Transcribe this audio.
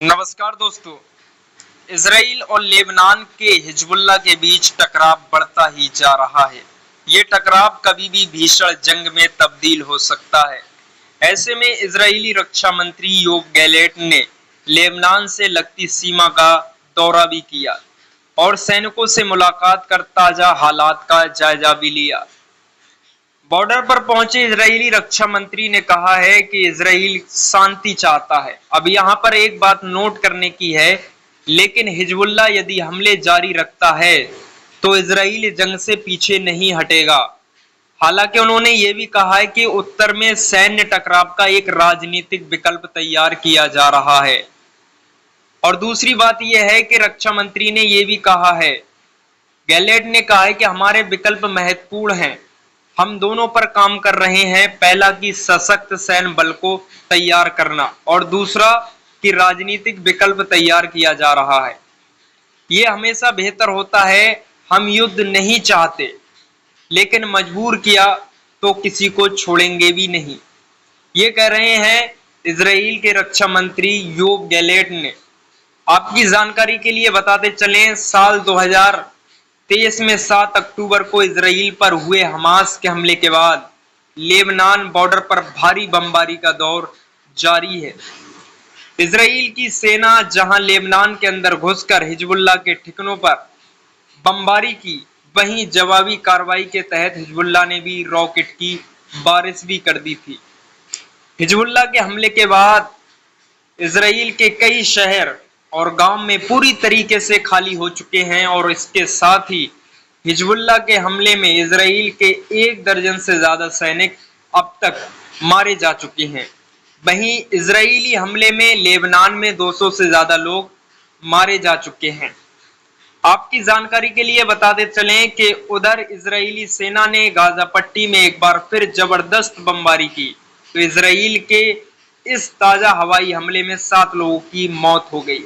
नमस्कार दोस्तों। इसराइल और लेबनान के हिजबुल्लाह के बीच टकराव बढ़ता ही जा रहा है। ये टकराव कभी भी भीषण जंग में तब्दील हो सकता है। ऐसे में इजरायली रक्षा मंत्री योव गैलेंट ने लेबनान से लगती सीमा का दौरा भी किया और सैनिकों से मुलाकात कर ताजा हालात का जायजा भी लिया। बॉर्डर पर पहुंचे इजरायली रक्षा मंत्री ने कहा है कि इजराइल शांति चाहता है। अब यहां पर एक बात नोट करने की है, लेकिन हिजबुल्लाह यदि हमले जारी रखता है तो इजराइल जंग से पीछे नहीं हटेगा। हालांकि उन्होंने ये भी कहा है कि उत्तर में सैन्य टकराव का एक राजनीतिक विकल्प तैयार किया जा रहा है। और दूसरी बात यह है कि रक्षा मंत्री ने यह भी कहा है, गैलेंट ने कहा है कि हमारे विकल्प महत्वपूर्ण हैं। हम दोनों पर काम कर रहे हैं। पहला कि सशक्त सैन्य बल को तैयार करना और दूसरा कि राजनीतिक विकल्प तैयार किया जा रहा है। ये हमेशा बेहतर होता है। हम युद्ध नहीं चाहते, लेकिन मजबूर किया तो किसी को छोड़ेंगे भी नहीं। ये कह रहे हैं इजराइल के रक्षा मंत्री योव गैलेंट ने। आपकी जानकारी के लिए बताते चलें, साल 2023 में 7 अक्टूबर को इजराइल पर हुए हमास के हमले के बाद लेबनान बॉर्डर पर भारी बमबारी का दौर जारी है। इजराइल की सेना जहां लेबनान के अंदर घुसकर हिजबुल्लाह के ठिकानों पर बमबारी की, वहीं जवाबी कार्रवाई के तहत हिजबुल्लाह ने भी रॉकेट की बारिश भी कर दी थी। हिजबुल्लाह के हमले के बाद इजराइल के कई शहर और गांव में पूरी तरीके से खाली हो चुके हैं और इसके साथ ही हिजबुल्लाह के हमले में इजराइल के 1 दर्जन से ज्यादा सैनिक अब तक मारे जा चुके हैं। वहीं इजरायली हमले में लेबनान में 200 से ज्यादा लोग मारे जा चुके हैं। आपकी जानकारी के लिए बताते चलें कि उधर इजरायली सेना ने गाजा पट्टी में एक बार फिर जबरदस्त बमबारी की, तो इजराइल के इस ताजा हवाई हमले में 7 लोगों की मौत हो गई।